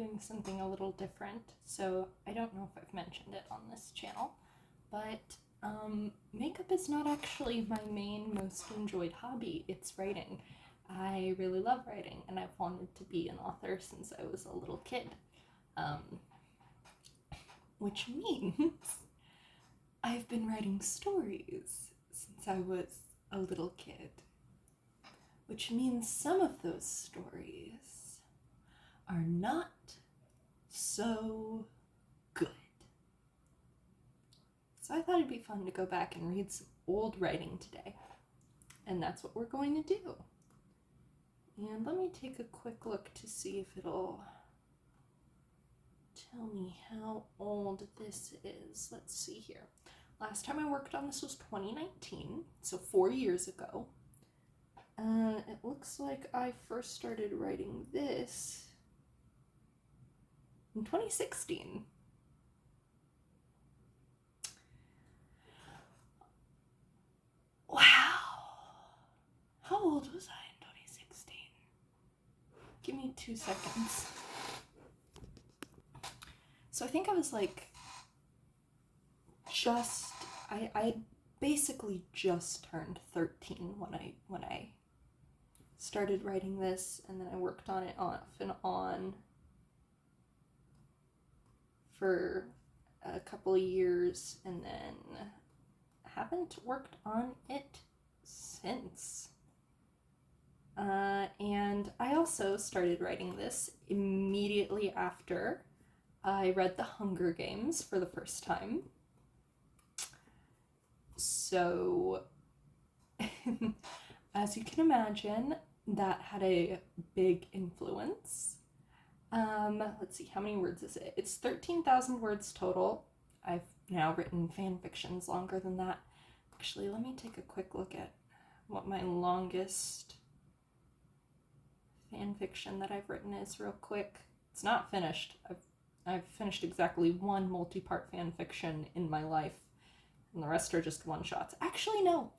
doing something a little different, so I don't know if I've mentioned it on this channel, but makeup is not actually my main, most enjoyed hobby. It's writing. I really love writing, and I've wanted to be an author since I was a little kid. Which means I've been writing stories since I was a little kid. Which means some of those stories are not so good. So I thought it'd be fun to go back and read some old writing today. And that's what we're going to do. And let me take a quick look to see if it'll tell me how old this is. Let's see here. Last time I worked on this was 2019, so 4 years ago. It looks like I first started writing this in 2016. Wow! How old was I in 2016? Give me 2 seconds. So I think I was like I basically just turned 13 when I started writing this, and then I worked on it off and on for a couple of years, and then haven't worked on it since. And I also started writing this immediately after I read The Hunger Games for the first time. So, as you can imagine, that had a big influence. Let's see, how many words is it? It's 13,000 words total. I've now written fan fictions longer than that. Actually, let me take a quick look at what my longest fan fiction that I've written is real quick. It's not finished. I've finished exactly one multi-part fan fiction in my life, and the rest are just one-shots. Actually, no.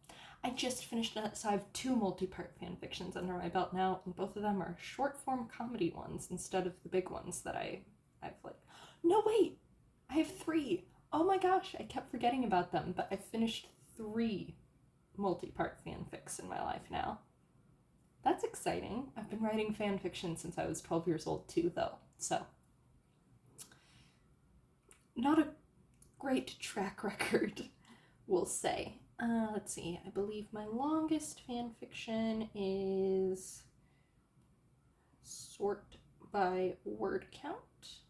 I just finished it, so I have 2 multi-part fan fictions under my belt now, and both of them are short-form comedy ones instead of the big ones that I've like... No, wait! I have 3! Oh my gosh, I kept forgetting about them, but I've finished 3 multi-part fanfics in my life now. That's exciting. I've been writing fan fiction since I was 12 years old too, though, so... Not a great track record, we'll say. Let's see, I believe my longest fan fiction is sort by word count.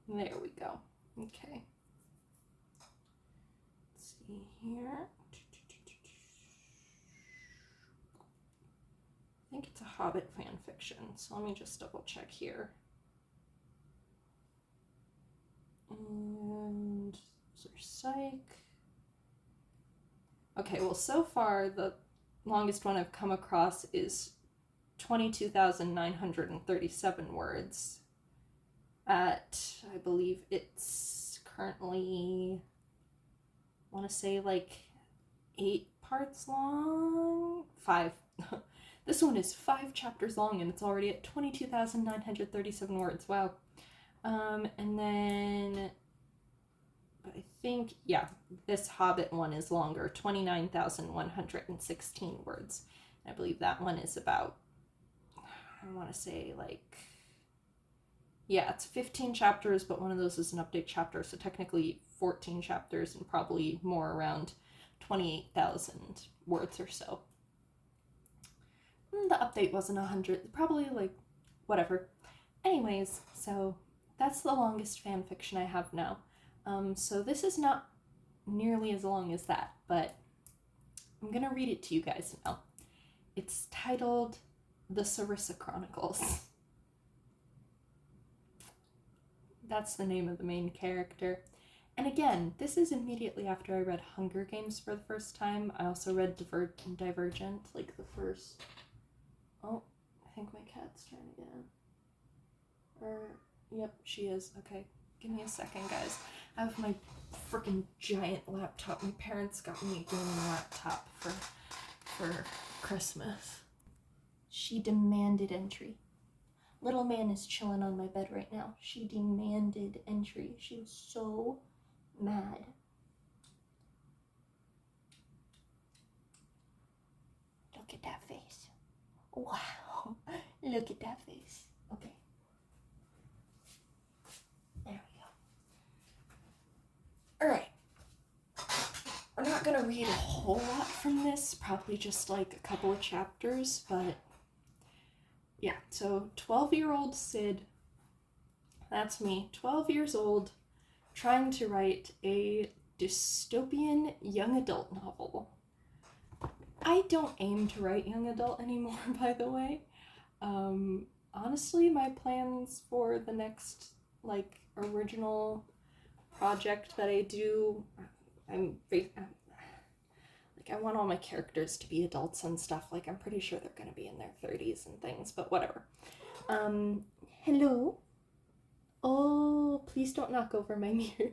There we go. Okay. Let's see here. I think it's a Hobbit fan fiction, so let me just double check here. And Psych. Okay, well, so far the longest one I've come across is 22,937 words. At, I believe it's currently, I want to say like 8 parts long? 5. This one is 5 chapters long, and it's already at 22,937 words. Wow. And then, but I think, yeah, this Hobbit one is longer, 29,116 words. I believe that one is about, I want to say like, yeah, it's 15 chapters, but one of those is an update chapter, so technically 14 chapters and probably more, around 28,000 words or so. The update wasn't 100, probably like, whatever. Anyways, so that's the longest fan fiction I have now. So this is not nearly as long as that, but I'm gonna read it to you guys now. It's titled The Cerissa Chronicles. That's the name of the main character. And again, this is immediately after I read Hunger Games for the first time. I also read Divergent, like the first... Oh, I think my cat's trying again. Yep, she is. Okay, give me a second, guys. I have my freaking giant laptop. My parents got me a gaming laptop for Christmas. She demanded entry. Little man is chilling on my bed right now. She demanded entry. She was so mad. Look at that face. Wow. Look at that face. Okay. There we go. Alright. I'm not gonna read a whole lot from this, probably just like a couple of chapters, but yeah, so 12-year-old Sid, that's me, 12 years old, trying to write a dystopian young adult novel. I don't aim to write young adult anymore, by the way. Honestly, my plans for the next, like, original project that I do, I want all my characters to be adults and stuff. Like, I'm pretty sure they're gonna be in their 30s and things, but whatever. Hello? Oh, please don't knock over my mirror.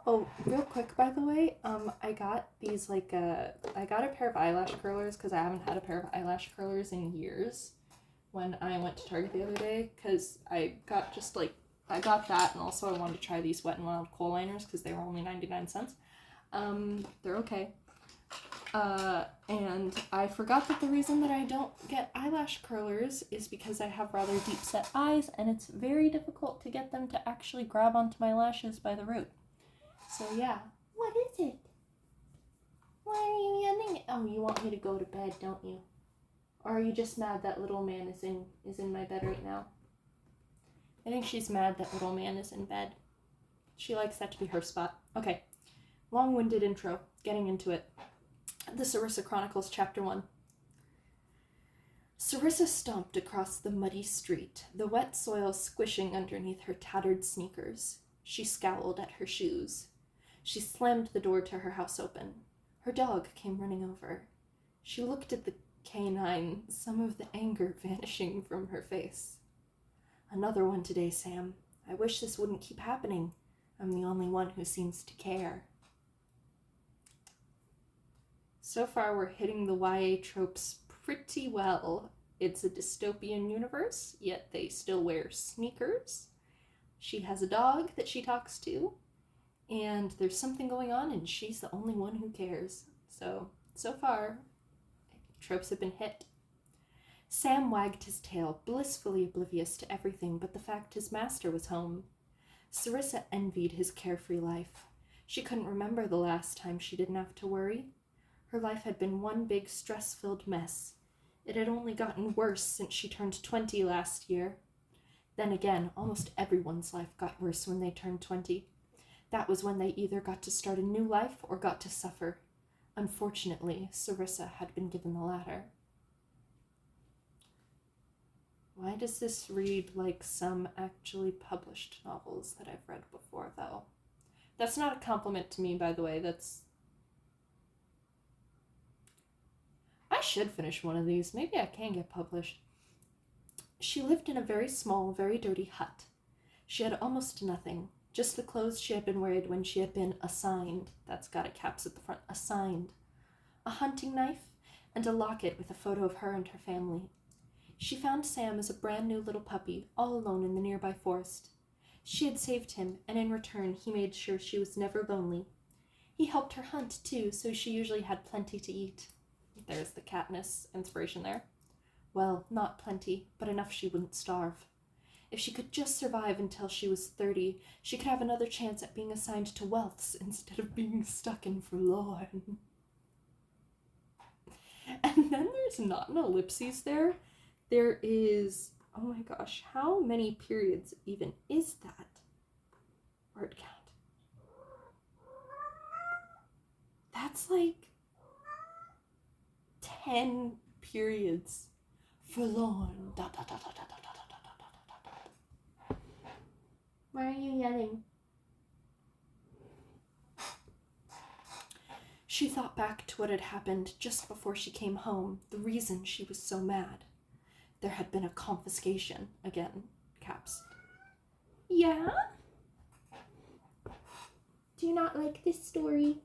Oh, real quick, by the way, I got these, I got a pair of eyelash curlers, because I haven't had a pair of eyelash curlers in years, when I went to Target the other day, because I got I got that, and also I wanted to try these Wet n Wild kohl liners, because they were only 99 cents. They're okay. And I forgot that the reason that I don't get eyelash curlers is because I have rather deep set eyes, and it's very difficult to get them to actually grab onto my lashes by the root. So yeah. What is it? Why are you yelling? Oh, you want me to go to bed, don't you? Or are you just mad that little man is in my bed right now? I think she's mad that little man is in bed. She likes that to be her spot. Okay. Long-winded intro. Getting into it. The Cerissa Chronicles, Chapter 1. Cerissa stomped across the muddy street, the wet soil squishing underneath her tattered sneakers. She scowled at her shoes. She slammed the door to her house open. Her dog came running over. She looked at the canine, some of the anger vanishing from her face. Another one today, Sam. I wish this wouldn't keep happening. I'm the only one who seems to care. So far, we're hitting the YA tropes pretty well. It's a dystopian universe, yet they still wear sneakers. She has a dog that she talks to, and there's something going on, and she's the only one who cares. So far, tropes have been hit. Sam wagged his tail, blissfully oblivious to everything but the fact his master was home. Cerissa envied his carefree life. She couldn't remember the last time she didn't have to worry. Her life had been one big stress-filled mess. It had only gotten worse since she turned 20 last year. Then again, almost everyone's life got worse when they turned 20. That was when they either got to start a new life or got to suffer. Unfortunately, Cerissa had been given the latter. Why does this read like some actually published novels that I've read before, though? That's not a compliment to me, by the way. I should finish one of these. Maybe I can get published. She lived in a very small, very dirty hut. She had almost nothing, just the clothes she had been wearing when she had been assigned. That's got a caps at the front. Assigned. A hunting knife, and a locket with a photo of her and her family. She found Sam as a brand new little puppy, all alone in the nearby forest. She had saved him, and in return he made sure she was never lonely. He helped her hunt, too, so she usually had plenty to eat. There's the Katniss inspiration there. Well, not plenty, but enough she wouldn't starve. If she could just survive until she was 30, she could have another chance at being assigned to wealths instead of being stuck in forlorn. And then there's not an ellipses there. There is, oh my gosh, how many periods even is that? Word count. That's like 10 periods. Forlorn. Dot, dot, dot, dot, dot, dot, dot, dot, dot, dot. Why are you yelling? She thought back to what had happened just before she came home, the reason she was so mad. There had been a confiscation. Again, caps. Yeah? Do you not like this story?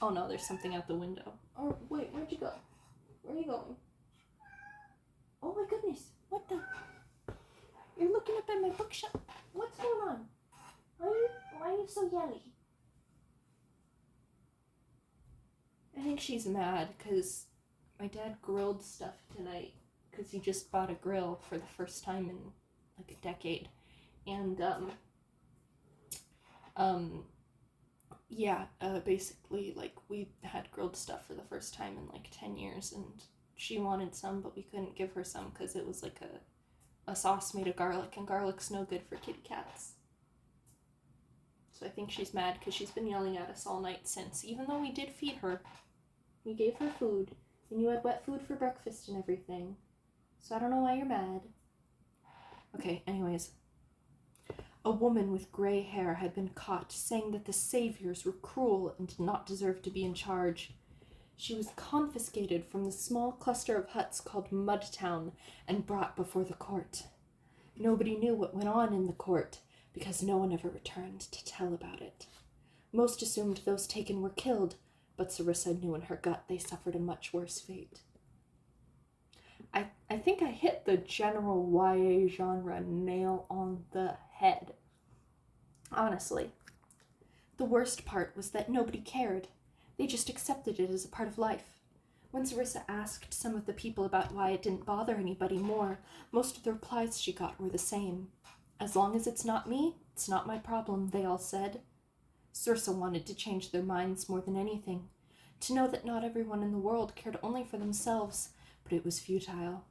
Oh no, there's something out the window. Oh, wait, where'd you go? Where are you going? Oh my goodness, what the? looking up at my bookshelf? What's going on? Why are you so yelly? I think she's mad because my dad grilled stuff tonight because he just bought a grill for the first time in like a decade. And, basically, like, we had grilled stuff for the first time in like 10 years, and she wanted some, but we couldn't give her some because it was like a sauce made of garlic, and garlic's no good for kitty cats. So I think she's mad because she's been yelling at us all night since, even though we did feed her. We gave her food, and you had wet food for breakfast and everything. So I don't know why you're mad. Okay, anyways. A woman with gray hair had been caught saying that the saviors were cruel and did not deserve to be in charge. She was confiscated from the small cluster of huts called Mudtown and brought before the court. Nobody knew what went on in the court because no one ever returned to tell about it. Most assumed those taken were killed, but Cerissa knew in her gut they suffered a much worse fate. I think I hit the general YA genre nail on the head. Honestly. The worst part was that nobody cared. They just accepted it as a part of life. When Cerissa asked some of the people about why it didn't bother anybody more, most of the replies she got were the same. As long as it's not me, it's not my problem, they all said. Cerissa wanted to change their minds more than anything, to know that not everyone in the world cared only for themselves, but it was futile.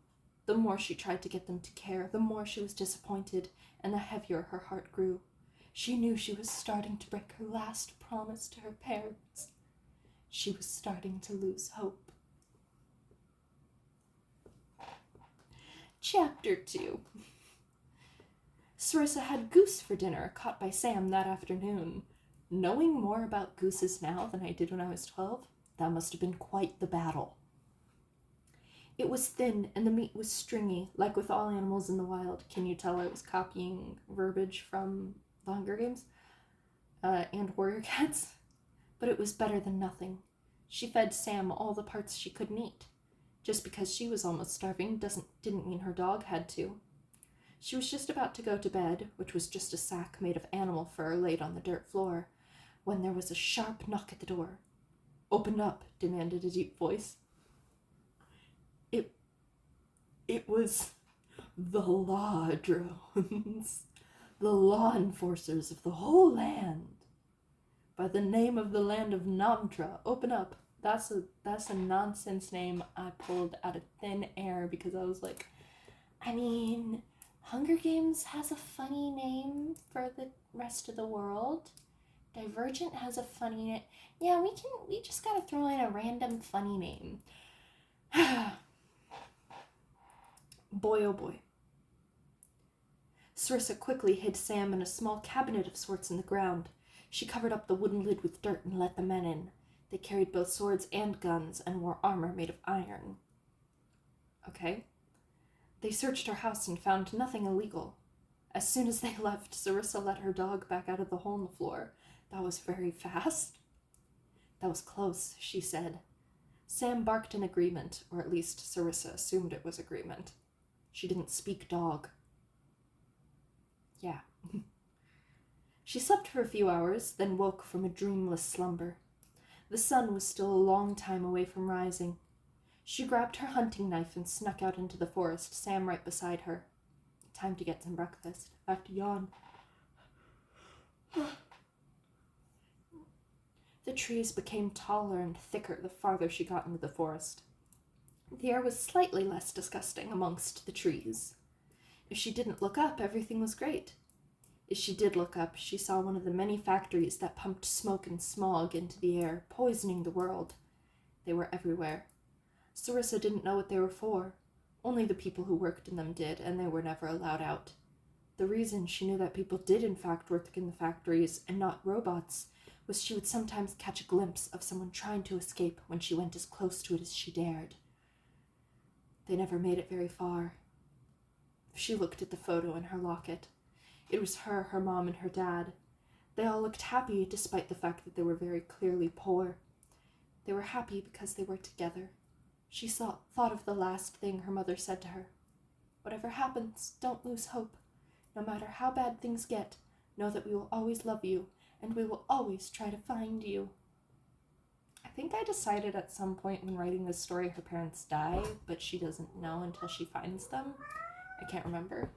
The more she tried to get them to care, the more she was disappointed, and the heavier her heart grew. She knew she was starting to break her last promise to her parents. She was starting to lose hope. Chapter 2. Cerissa had goose for dinner, caught by Sam that afternoon. Knowing more about gooses now than I did when I was 12, that must have been quite the battle. It was thin, and the meat was stringy, like with all animals in the wild. Can you tell I was copying verbiage from The Hunger Games? And Warrior Cats? But it was better than nothing. She fed Sam all the parts she couldn't eat. Just because she was almost starving didn't mean her dog had to. She was just about to go to bed, which was just a sack made of animal fur laid on the dirt floor, when there was a sharp knock at the door. "Open up," demanded a deep voice. It was the law drones, the law enforcers of the whole land. By the name of the land of Namtra, open up. That's a nonsense name I pulled out of thin air because I was like, I mean, Hunger Games has a funny name for the rest of the world. Divergent has a funny name. Yeah, we just gotta throw in a random funny name. Boy, oh boy. Cerissa quickly hid Sam in a small cabinet of sorts in the ground. She covered up the wooden lid with dirt and let the men in. They carried both swords and guns and wore armor made of iron. Okay. They searched her house and found nothing illegal. As soon as they left, Cerissa let her dog back out of the hole in the floor. That was very fast. That was close, she said. Sam barked in agreement, or at least Cerissa assumed it was agreement. She didn't speak dog. Yeah. She slept for a few hours, then woke from a dreamless slumber. The sun was still a long time away from rising. She grabbed her hunting knife and snuck out into the forest, Sam right beside her. Time to get some breakfast. I have to yawn. The trees became taller and thicker the farther she got into the forest. The air was slightly less disgusting amongst the trees. If she didn't look up, everything was great. If she did look up, she saw one of the many factories that pumped smoke and smog into the air, poisoning the world. They were everywhere. Cerissa didn't know what they were for. Only the people who worked in them did, and they were never allowed out. The reason she knew that people did in fact work in the factories, and not robots, was she would sometimes catch a glimpse of someone trying to escape when she went as close to it as she dared. They never made it very far. She looked at the photo in her locket. It was her mom, and her dad. They all looked happy despite the fact that they were very clearly poor. They were happy because they were together. She thought of the last thing her mother said to her. Whatever happens, don't lose hope. No matter how bad things get, know that we will always love you, and we will always try to find you. I think I decided at some point when writing this story her parents die, but she doesn't know until she finds them. I can't remember.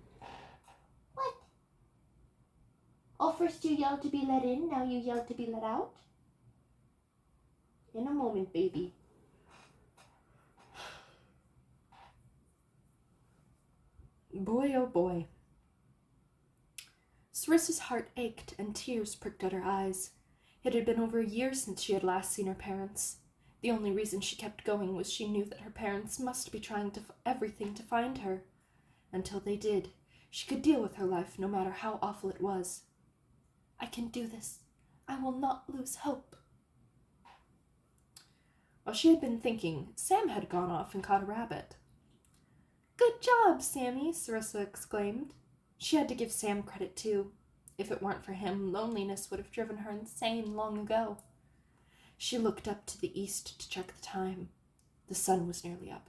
What? Oh, first you yelled to be let in, now you yelled to be let out? In a moment, baby. Boy, oh boy. Cerissa's heart ached and tears pricked at her eyes. It had been over a year since she had last seen her parents. The only reason she kept going was she knew that her parents must be trying everything to find her. Until they did, she could deal with her life no matter how awful it was. I can do this. I will not lose hope. While she had been thinking, Sam had gone off and caught a rabbit. Good job, Sammy, Cerissa exclaimed. She had to give Sam credit too. If it weren't for him, loneliness would have driven her insane long ago. She looked up to the east to check the time. The sun was nearly up.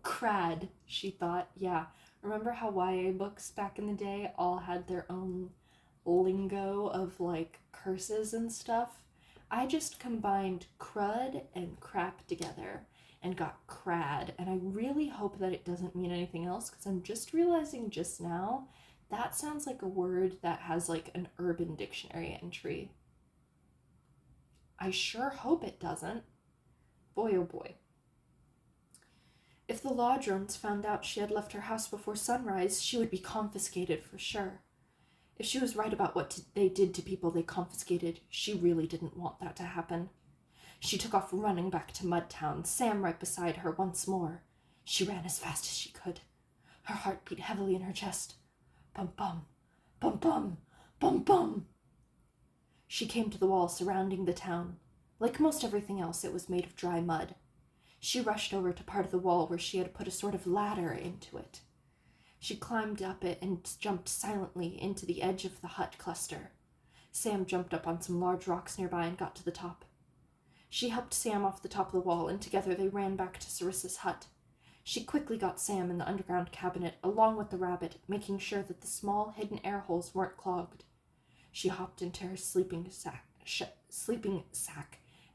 Crad, she thought. Yeah, remember how YA books back in the day all had their own lingo of, like, curses and stuff? I just combined crud and crap together and got crad, and I really hope that it doesn't mean anything else, because I'm just realizing just now that sounds like a word that has, like, an Urban Dictionary entry. I sure hope it doesn't. Boy, oh boy. If the law drones found out she had left her house before sunrise, she would be confiscated for sure. If she was right about what they did to people they confiscated, she really didn't want that to happen. She took off running back to Mudtown, Sam right beside her once more. She ran as fast as she could. Her heart beat heavily in her chest. Bum-bum, bum-bum, bum-bum. She came to the wall surrounding the town. Like most everything else, it was made of dry mud. She rushed over to part of the wall where she had put a sort of ladder into it. She climbed up it and jumped silently into the edge of the hut cluster. Sam jumped up on some large rocks nearby and got to the top. She helped Sam off the top of the wall, and together they ran back to Cerissa's hut. She quickly got Sam in the underground cabinet, along with the rabbit, making sure that the small hidden air holes weren't clogged. She hopped into her sleeping sack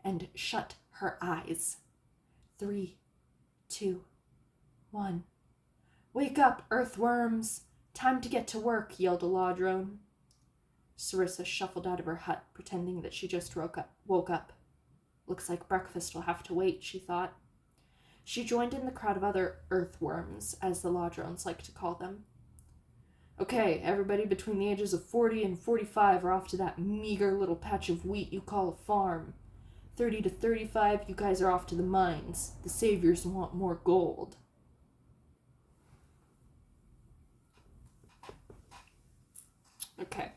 and shut her eyes. 3, 2, 1. Wake up, earthworms! Time to get to work, yelled a law drone. Cerissa shuffled out of her hut, pretending that she just woke up. Looks like breakfast will have to wait, she thought. She joined in the crowd of other earthworms, as the law drones like to call them. Okay, everybody between the ages of 40 and 45 are off to that meager little patch of wheat you call a farm. 30 to 35, you guys are off to the mines. The saviors want more gold. Okay.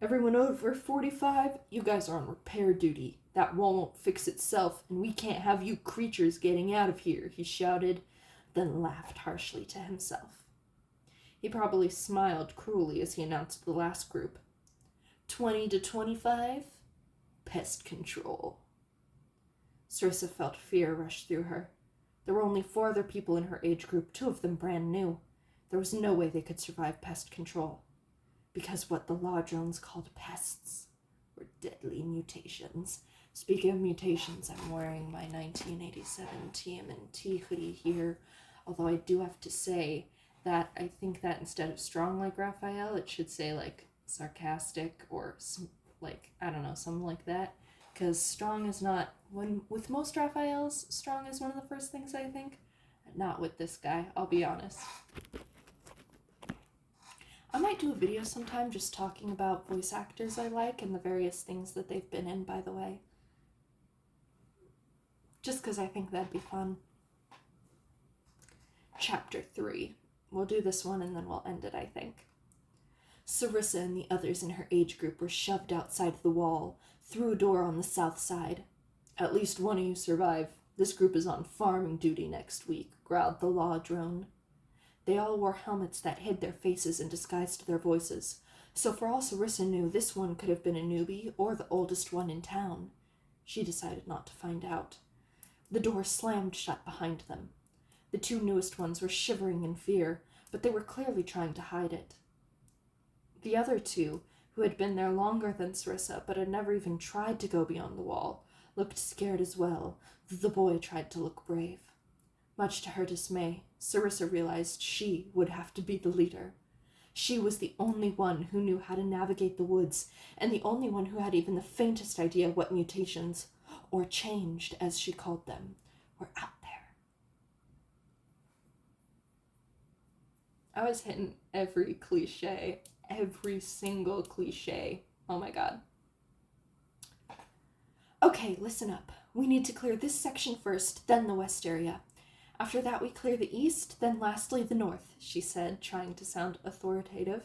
Everyone over 45, you guys are on repair duty. That wall won't fix itself, and we can't have you creatures getting out of here, he shouted, then laughed harshly to himself. He probably smiled cruelly as he announced the last group. 20 to 25, Pest Control. Cerissa felt fear rush through her. There were only 4 other people in her age group, 2 of them brand new. There was no way they could survive pest control, because what the law drones called pests were deadly mutations. Speaking of mutations, I'm wearing my 1987 TMNT hoodie here, although I do have to say that I think that instead of strong like Raphael, it should say like sarcastic or like, I don't know, something like that, because strong is not, with most Raphaels, strong is one of the first things I think. Not with this guy, I'll be honest. I might do a video sometime just talking about voice actors I like and the various things that they've been in, by the way. Just because I think that'd be fun. Chapter 3. We'll do this one and then we'll end it, I think. Cerissa and the others in her age group were shoved outside the wall, through a door on the south side. At least one of you survive. This group is on farming duty next week, growled the law drone. They all wore helmets that hid their faces and disguised their voices, so for all Cerissa knew, this one could have been a newbie or the oldest one in town. She decided not to find out. The door slammed shut behind them. The two newest ones were shivering in fear, but they were clearly trying to hide it. The other two, who had been there longer than Cerissa but had never even tried to go beyond the wall, looked scared as well, though the boy tried to look brave. Much to her dismay, Cerissa realized she would have to be the leader. She was the only one who knew how to navigate the woods, and the only one who had even the faintest idea what mutations, or changed as she called them, were out there. I was hitting every cliche, every single cliche. Oh my god. Okay, listen up. We need to clear this section first, then the west area. After that we clear the east, then lastly the north, she said, trying to sound authoritative.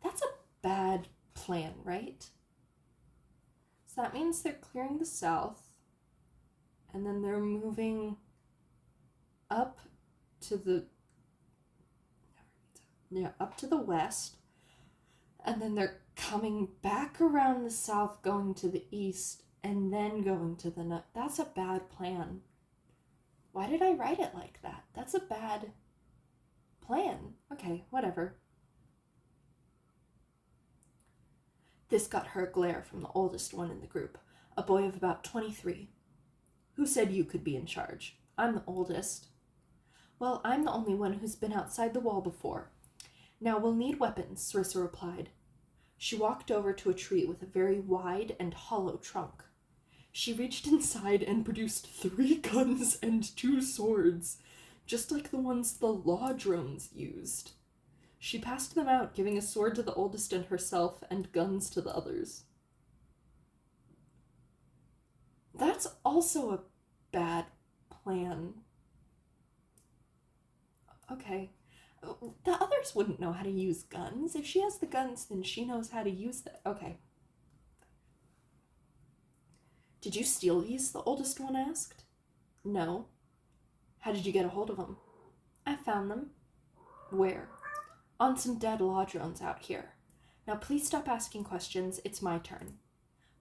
That's a bad plan, right? So that means they're clearing the south, and then they're moving up to the west, and then they're coming back around the south, going to the east, and then going to the north. That's a bad plan. Why did I write it like that? That's a bad plan. Okay, whatever. This got her a glare from the oldest one in the group, a boy of about 23. Who said you could be in charge? I'm the oldest. Well, I'm the only one who's been outside the wall before. Now we'll need weapons, Cerissa replied. She walked over to a tree with a very wide and hollow trunk. She reached inside and produced 3 guns and 2 swords, just like the ones the law drones used. She passed them out, giving a sword to the oldest and herself, and guns to the others. That's also a bad plan. Okay. The others wouldn't know how to use guns. If she has the guns, then she knows how to use them. Okay. Did you steal these? The oldest one asked. No. How did you get a hold of them? I found them. Where? On some dead law drones out here. Now please stop asking questions. It's my turn.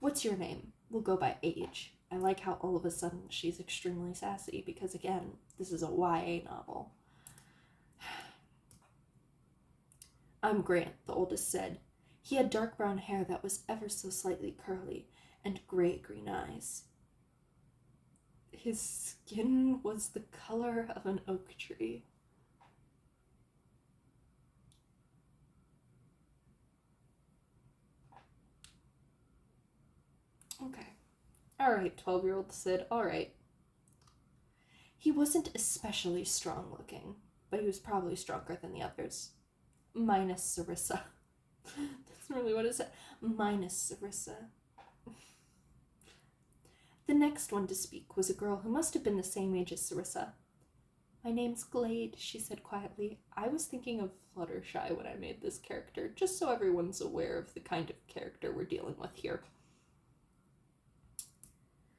What's your name? We'll go by age. I like how all of a sudden she's extremely sassy because, again, this is a YA novel. I'm Grant, the oldest said. He had dark brown hair that was ever so slightly curly, and gray-green eyes. His skin was the color of an oak tree. Okay. Alright, 12-year-old Sid, alright. He wasn't especially strong-looking, but he was probably stronger than the others. Minus Cerissa. That's really what it said. Minus Cerissa. The next one to speak was a girl who must have been the same age as Cerissa. My name's Glade, she said quietly. I was thinking of Fluttershy when I made this character, just so everyone's aware of the kind of character we're dealing with here.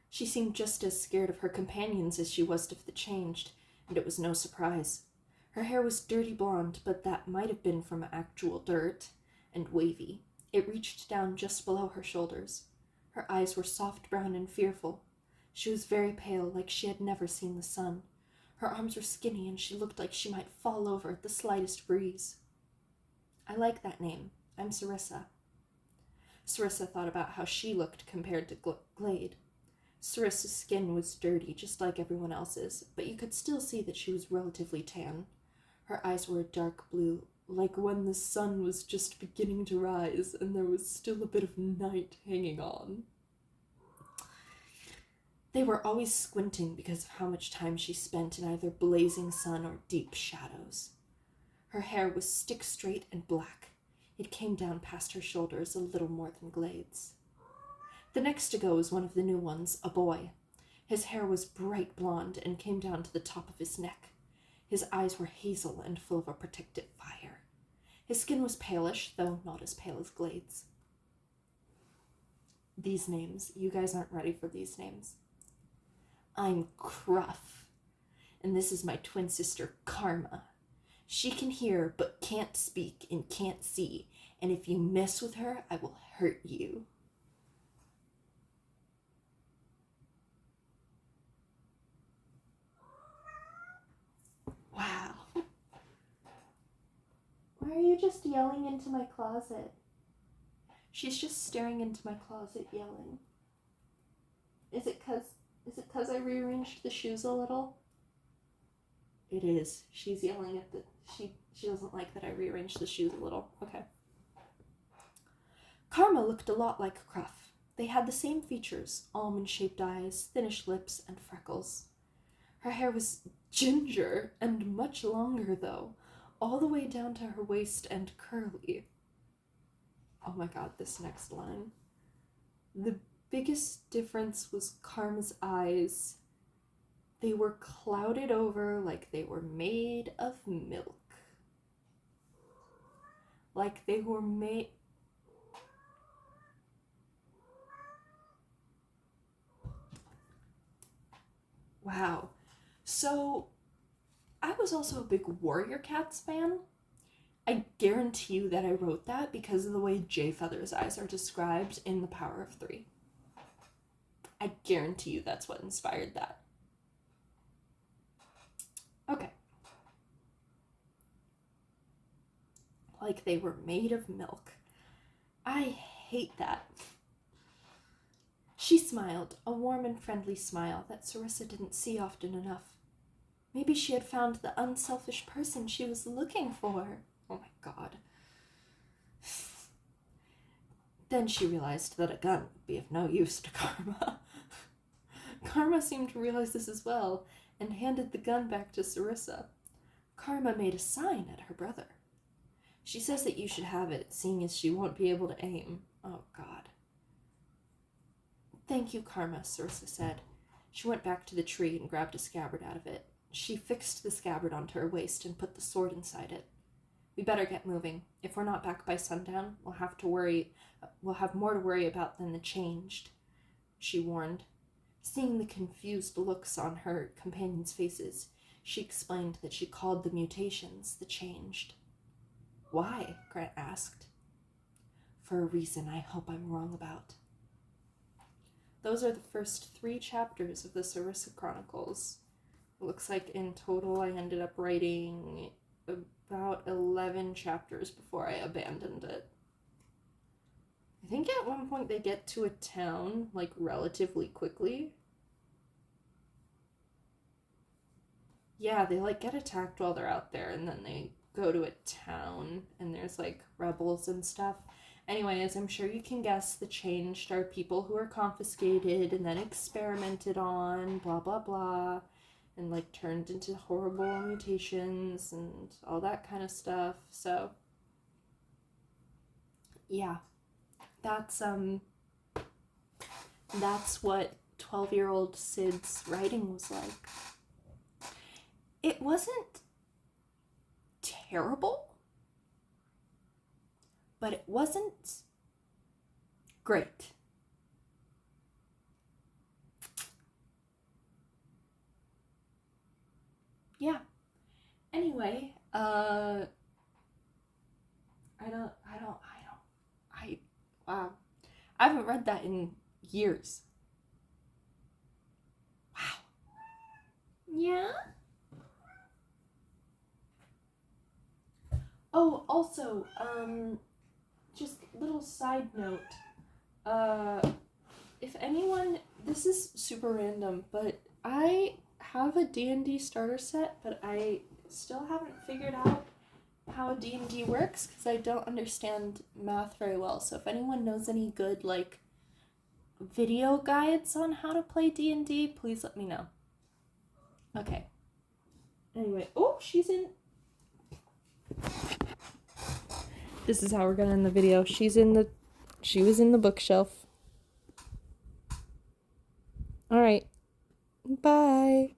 She seemed just as scared of her companions as she was if they changed, and it was no surprise. Her hair was dirty blonde, but that might have been from actual dirt, and wavy. It reached down just below her shoulders. Her eyes were soft brown and fearful. She was very pale, like she had never seen the sun. Her arms were skinny, and she looked like she might fall over at the slightest breeze. I like that name. I'm Cerissa. Cerissa thought about how she looked compared to Glade. Cerissa's skin was dirty, just like everyone else's, but you could still see that she was relatively tan. Her eyes were a dark blue, like when the sun was just beginning to rise and there was still a bit of night hanging on. They were always squinting because of how much time she spent in either blazing sun or deep shadows. Her hair was stick-straight and black. It came down past her shoulders a little more than Glade's. The next to go was one of the new ones, a boy. His hair was bright blonde and came down to the top of his neck. His eyes were hazel and full of a protective fire. His skin was palish, though not as pale as Glade's. These names. You guys aren't ready for these names. I'm Cruff, and this is my twin sister, Karma. She can hear, but can't speak and can't see, and if you mess with her, I will hurt you. Why are you just yelling into my closet? She's just staring into my closet yelling. Is it 'cause I rearranged the shoes a little? It is. She's yelling at she doesn't like that I rearranged the shoes a little. Okay. Karma looked a lot like Cruff. They had the same features, almond-shaped eyes, thinnish lips, and freckles. Her hair was ginger and much longer, though, all the way down to her waist and curly. Oh my god, this next line. The biggest difference was Karma's eyes. They were clouded over like they were made of milk. Like they were made... Wow. So, I was also a big Warrior Cats fan. I guarantee you that I wrote that because of the way Jay Feather's eyes are described in The Power of Three. I guarantee you that's what inspired that. Okay. Like they were made of milk. I hate that. She smiled, a warm and friendly smile that Cerissa didn't see often enough. Maybe she had found the unselfish person she was looking for. Oh my god. Then she realized that a gun would be of no use to Karma. Karma seemed to realize this as well, and handed the gun back to Cerissa. Karma made a sign at her brother. She says that you should have it, seeing as she won't be able to aim. Oh god. Thank you, Karma, Cerissa said. She went back to the tree and grabbed a scabbard out of it. She fixed the scabbard onto her waist and put the sword inside it. We better get moving. If we're not back by sundown, we'll have more to worry about than the changed, she warned. Seeing the confused looks on her companions' faces, she explained that she called the mutations the changed. Why? Grant asked. For a reason I hope I'm wrong about. Those are the first 3 chapters of the Cerissa Chronicles. It looks like in total I ended up writing about 11 chapters before I abandoned it. I think at one point they get to a town, like, relatively quickly. Yeah, they, like, get attacked while they're out there, and then they go to a town, and there's, like, rebels and stuff. Anyway, as I'm sure you can guess, the changed are people who are confiscated and then experimented on, blah, blah, blah, and, like, turned into horrible mutations and all that kind of stuff. So, yeah, that's what 12-year-old Sid's writing was like. It wasn't terrible, but it wasn't great. Yeah. Anyway, wow. I haven't read that in years. Wow. Yeah? Oh, also, just little side note. If anyone, this is super random, but I have a D&D starter set, but I still haven't figured out how D&D works because I don't understand math very well. So if anyone knows any good, like, video guides on how to play D&D, please let me know. Okay. Anyway, oh, she's in... This is how we're gonna end the video. She was in the bookshelf. Alright. Bye.